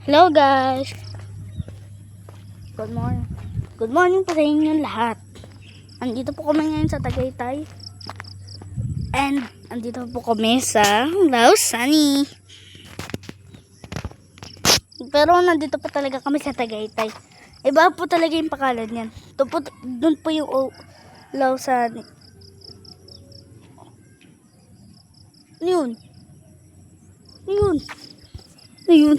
Hello guys! Good morning. Good morning po sa inyo lahat. Andito po kami ngayon sa Tagaytay. And andito po kami sa Lausani. Pero nandito po talaga kami sa Tagaytay. Iba po talaga yung pakalan yan. Doon po yung Lausani. Ano yun? Ano yun? Ano yun?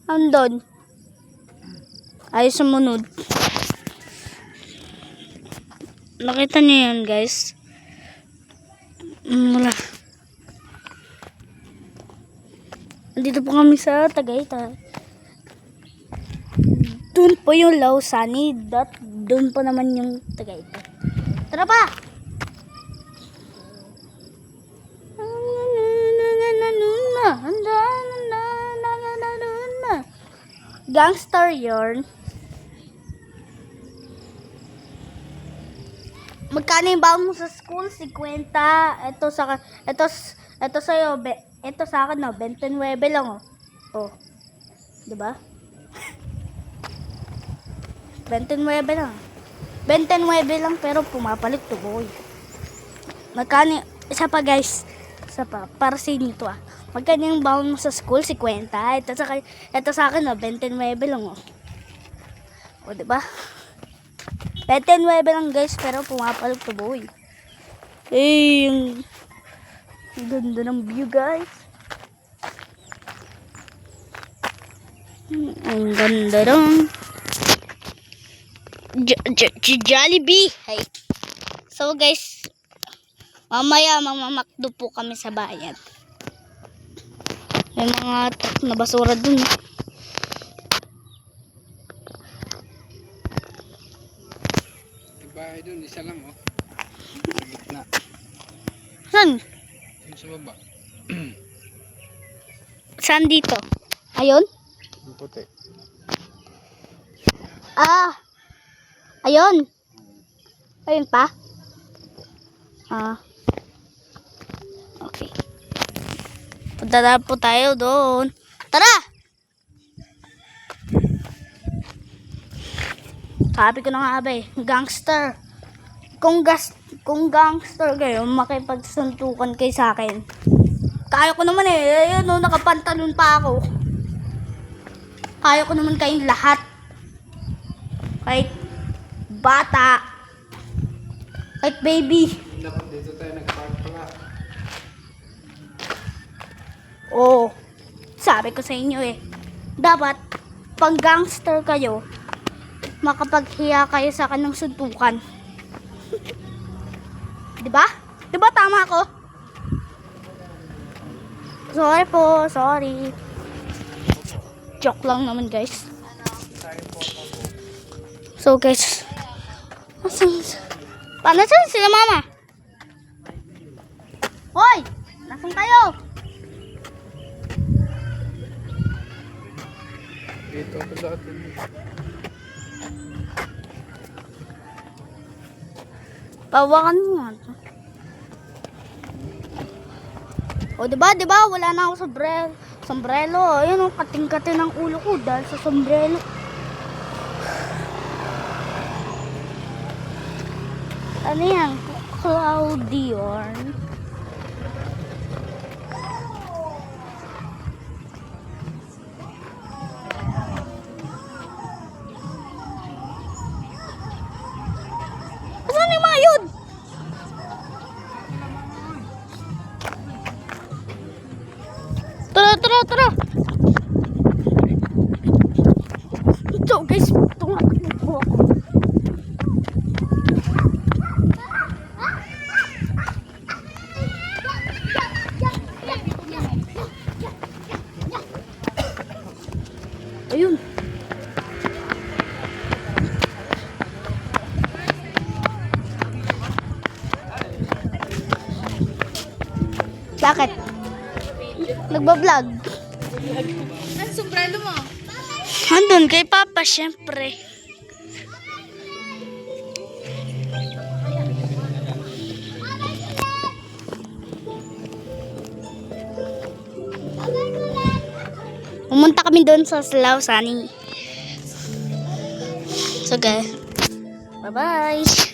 Andon. Ay sumunod. Nakita niyo yan guys. Wala. Dito po kami sa Tagaytay. Doon po yung Lausani. Doon po naman yung Tagaytay. Tara pa! Gangster yarn. Magkano yung baon mo sa school? 50. Ito sa iyo, ito sa akin no, 29 lang oh. Oh. 'Di ba? 29 lang. 29 lang pero pumapalit to boy. Magkano isa pa guys? Isa pa para sa inyo to ah. Magkano yung baon mo sa school? 50. Ito sa akin no, 29 lang oh. O 'di ba? 29 lang guys pero pumapalit to boy. Eh, ang ganda ng view guys. Ang ganda lang. Jollibee. Hey. So guys, mamaya mamamakdo po kami sa bayan. May mga truck na basura dun. Bahay dun, isa lang oh. Sa gitna. Saan? Yung sa baba. Saan dito? Ayun? Yung puti. Ah. Ayun. Ayun pa? Ah. Okay. Punta na po tayo doon. Tara! Sabi ko na nga ba eh, gangster. Kung gangster kayo, makipagsuntukan kayo sa akin. Kaya ko naman eh, ayun no, nakapantalon pa ako. Kaya ko naman kayong lahat. Kahit bata, kahit baby. Dapat dito tayo nag-park pala. Oo, sabi ko sa inyo eh, dapat pag gangster kayo, makapaghiya kayo sa akin ng suntukan. Diba? Diba tama ako? Sorry po, sorry. Joke lang naman guys. So guys, paano sila mama? Hoy! Nasaan kayo? Dito ako dati. Pawakan mo nga ito. O diba, wala na ako sa sombrero. Ayun o, kating-kating ng ulo ko dahil sa sombrero. Ano yan? Cloudy yarn. Saan yung mga yun? Tara. Ito guys, tumakbo po ako. Ayun. Bakit? Nagbablog. Ang sombrero mo? Andun kay Papa, syempre. Pumunta kami doon sa Slough, Sunny. So guys, bye-bye.